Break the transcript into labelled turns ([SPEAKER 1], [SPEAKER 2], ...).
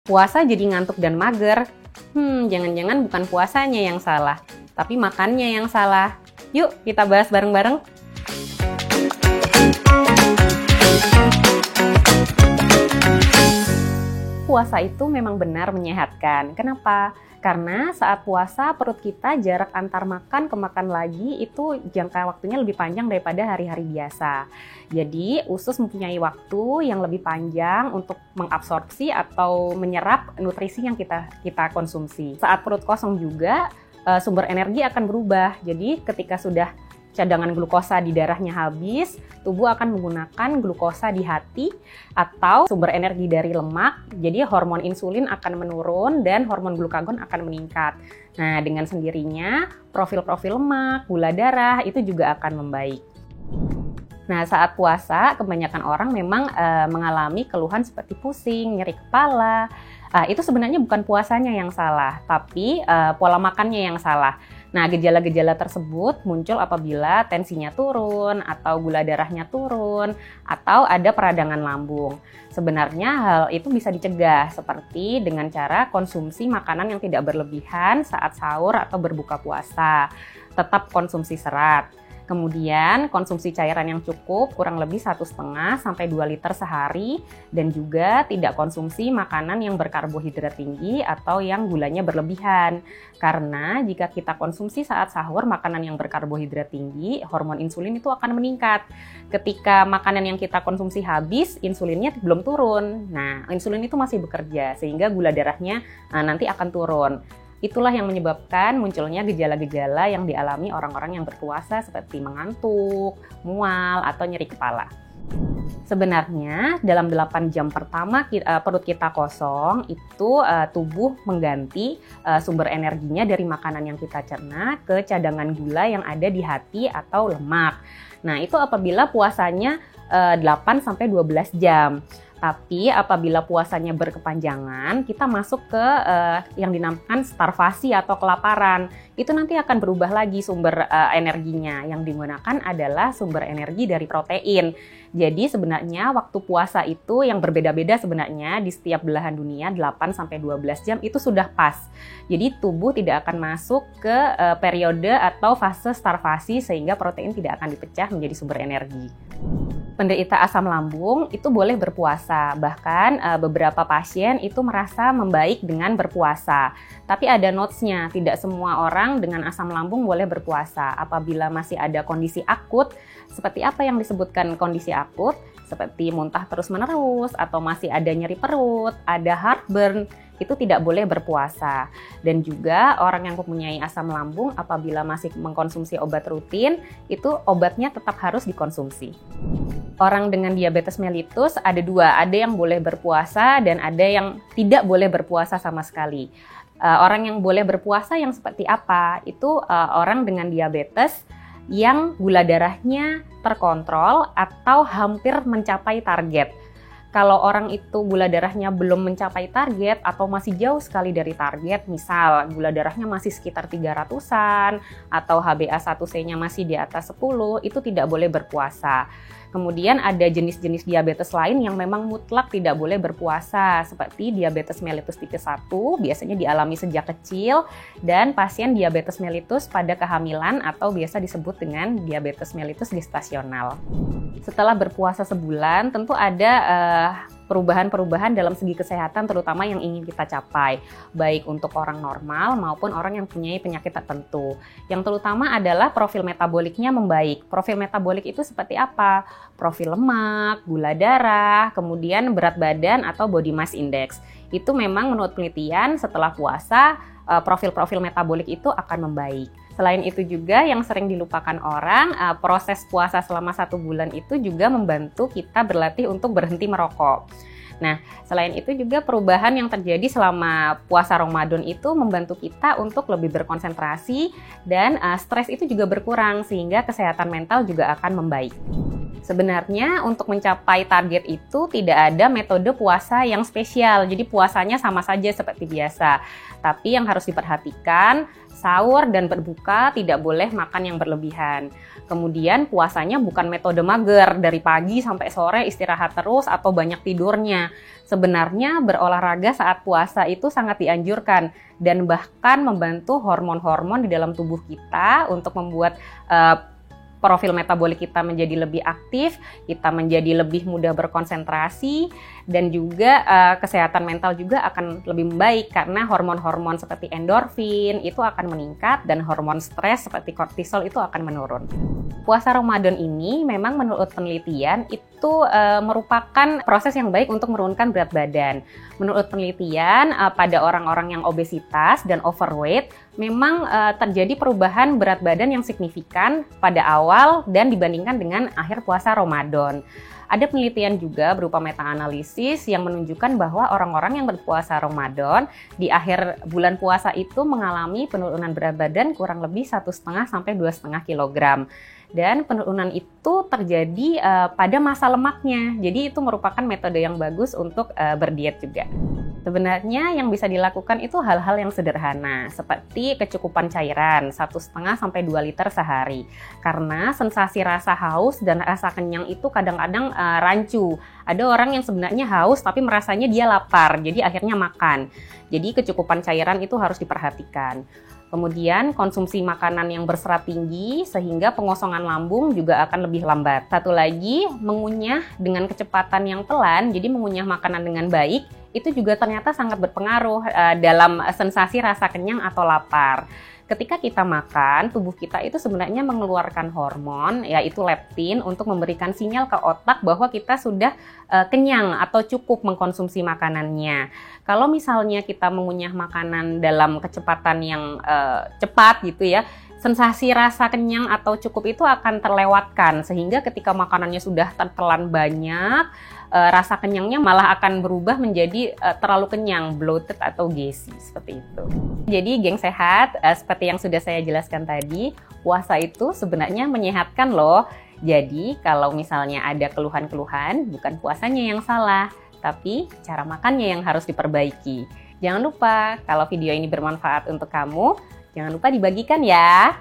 [SPEAKER 1] Puasa jadi ngantuk dan mager. Jangan-jangan bukan puasanya yang salah, tapi makannya yang salah. Yuk kita bahas bareng-bareng. Puasa itu memang benar menyehatkan. Kenapa? Karena saat puasa perut kita jarak antar makan ke makan lagi itu jangka waktunya lebih panjang daripada hari-hari biasa. Jadi usus mempunyai waktu yang lebih panjang untuk mengabsorpsi atau menyerap nutrisi yang kita konsumsi. Saat perut kosong juga sumber energi akan berubah. Jadi ketika sudah cadangan glukosa di darahnya habis, tubuh akan menggunakan glukosa di hati atau sumber energi dari lemak. Jadi hormon insulin akan menurun dan hormon glukagon akan meningkat. Nah, dengan sendirinya profil-profil lemak, gula darah itu juga akan membaik. Nah, saat puasa kebanyakan orang memang mengalami keluhan seperti pusing, nyeri kepala. Itu sebenarnya bukan puasanya yang salah, tapi pola makannya yang salah. Nah, gejala-gejala tersebut muncul apabila tensinya turun, atau gula darahnya turun, atau ada peradangan lambung. Sebenarnya hal itu bisa dicegah, seperti dengan cara konsumsi makanan yang tidak berlebihan saat sahur atau berbuka puasa. Tetap konsumsi serat. Kemudian konsumsi cairan yang cukup, kurang lebih 1,5 sampai 2 liter sehari, dan juga tidak konsumsi makanan yang berkarbohidrat tinggi atau yang gulanya berlebihan. Karena jika kita konsumsi saat sahur makanan yang berkarbohidrat tinggi, hormon insulin itu akan meningkat. Ketika makanan yang kita konsumsi habis, insulinnya belum turun. Nah, insulin itu masih bekerja sehingga gula darahnya nanti akan turun. Itulah yang menyebabkan munculnya gejala-gejala yang dialami orang-orang yang berpuasa seperti mengantuk, mual, atau nyeri kepala. Sebenarnya dalam 8 jam pertama perut kita kosong, itu tubuh mengganti sumber energinya dari makanan yang kita cerna ke cadangan gula yang ada di hati atau lemak. Nah, itu apabila puasanya 8-12 jam. Tapi apabila puasanya berkepanjangan, kita masuk ke yang dinamakan starvasi atau kelaparan. Itu nanti akan berubah lagi sumber energinya. Yang digunakan adalah sumber energi dari protein. Jadi sebenarnya waktu puasa itu yang berbeda-beda sebenarnya di setiap belahan dunia 8-12 jam itu sudah pas. Jadi tubuh tidak akan masuk ke periode atau fase starvasi sehingga protein tidak akan dipecah menjadi sumber energi. Penderita asam lambung itu boleh berpuasa, bahkan beberapa pasien itu merasa membaik dengan berpuasa. Tapi ada notes-nya, tidak semua orang dengan asam lambung boleh berpuasa. Apabila masih ada kondisi akut, seperti apa yang disebutkan kondisi akut, seperti muntah terus-menerus, atau masih ada nyeri perut, ada heartburn, itu tidak boleh berpuasa. Dan juga orang yang mempunyai asam lambung apabila masih mengkonsumsi obat rutin, itu obatnya tetap harus dikonsumsi. Orang dengan diabetes mellitus ada dua, ada yang boleh berpuasa dan ada yang tidak boleh berpuasa sama sekali. Orang yang boleh berpuasa yang seperti apa? Itu orang dengan diabetes yang gula darahnya terkontrol atau hampir mencapai target. Kalau orang itu gula darahnya belum mencapai target atau masih jauh sekali dari target, misal gula darahnya masih sekitar 300-an atau HbA1c-nya masih di atas 10, itu tidak boleh berpuasa. Kemudian ada jenis-jenis diabetes lain yang memang mutlak tidak boleh berpuasa, seperti diabetes mellitus tipe 1, biasanya dialami sejak kecil, dan pasien diabetes mellitus pada kehamilan atau biasa disebut dengan diabetes mellitus gestasional. Setelah berpuasa sebulan, tentu ada perubahan-perubahan dalam segi kesehatan terutama yang ingin kita capai, baik untuk orang normal maupun orang yang punya penyakit tertentu. Yang terutama adalah profil metaboliknya membaik. Profil metabolik itu seperti apa? Profil lemak, gula darah, kemudian berat badan atau body mass index. Itu memang menurut penelitian setelah puasa, profil-profil metabolik itu akan membaik. Selain itu juga yang sering dilupakan orang, proses puasa selama 1 bulan itu juga membantu kita berlatih untuk berhenti merokok. Nah, selain itu juga perubahan yang terjadi selama puasa Ramadan itu membantu kita untuk lebih berkonsentrasi dan stres itu juga berkurang sehingga kesehatan mental juga akan membaik. Sebenarnya untuk mencapai target itu tidak ada metode puasa yang spesial, jadi puasanya sama saja seperti biasa. Tapi yang harus diperhatikan, Sahur dan berbuka tidak boleh makan yang berlebihan. Kemudian puasanya bukan metode mager, dari pagi sampai sore istirahat terus atau banyak tidurnya. Sebenarnya berolahraga saat puasa itu sangat dianjurkan dan bahkan membantu hormon-hormon di dalam tubuh kita untuk membuat profil metabolik kita menjadi lebih aktif, kita menjadi lebih mudah berkonsentrasi, dan juga kesehatan mental juga akan lebih membaik karena hormon-hormon seperti endorfin itu akan meningkat dan hormon stres seperti kortisol itu akan menurun. Puasa Ramadan ini memang menurut penelitian itu merupakan proses yang baik untuk menurunkan berat badan. Menurut penelitian pada orang-orang yang obesitas dan overweight memang terjadi perubahan berat badan yang signifikan pada awal dan dibandingkan dengan akhir puasa Ramadan. Ada penelitian juga berupa meta-analisis yang menunjukkan bahwa orang-orang yang berpuasa Ramadan di akhir bulan puasa itu mengalami penurunan berat badan kurang lebih 1,5 sampai 2,5 kg. Dan penurunan itu terjadi pada masa lemaknya. Jadi itu merupakan metode yang bagus untuk berdiet juga. Sebenarnya yang bisa dilakukan itu hal-hal yang sederhana, seperti kecukupan cairan 1,5 sampai 2 liter sehari. Karena sensasi rasa haus dan rasa kenyang itu kadang-kadang rancu. Ada orang yang sebenarnya haus tapi merasanya dia lapar, jadi akhirnya makan. Jadi kecukupan cairan itu harus diperhatikan. Kemudian konsumsi makanan yang berserat tinggi sehingga pengosongan lambung juga akan lebih lambat. Satu lagi, mengunyah dengan kecepatan yang pelan, jadi mengunyah makanan dengan baik, itu juga ternyata sangat berpengaruh dalam sensasi rasa kenyang atau lapar. Ketika kita makan, tubuh kita itu sebenarnya mengeluarkan hormon, yaitu leptin, untuk memberikan sinyal ke otak bahwa kita sudah kenyang atau cukup mengkonsumsi makanannya. Kalau misalnya kita mengunyah makanan dalam kecepatan yang cepat gitu ya, sensasi rasa kenyang atau cukup itu akan terlewatkan, sehingga ketika makanannya sudah tertelan banyak, rasa kenyangnya malah akan berubah menjadi terlalu kenyang, bloated atau gassy, seperti itu. Jadi geng sehat, seperti yang sudah saya jelaskan tadi, puasa itu sebenarnya menyehatkan loh. Jadi kalau misalnya ada keluhan-keluhan, bukan puasanya yang salah, tapi cara makannya yang harus diperbaiki. Jangan lupa, kalau video ini bermanfaat untuk kamu, jangan lupa dibagikan ya.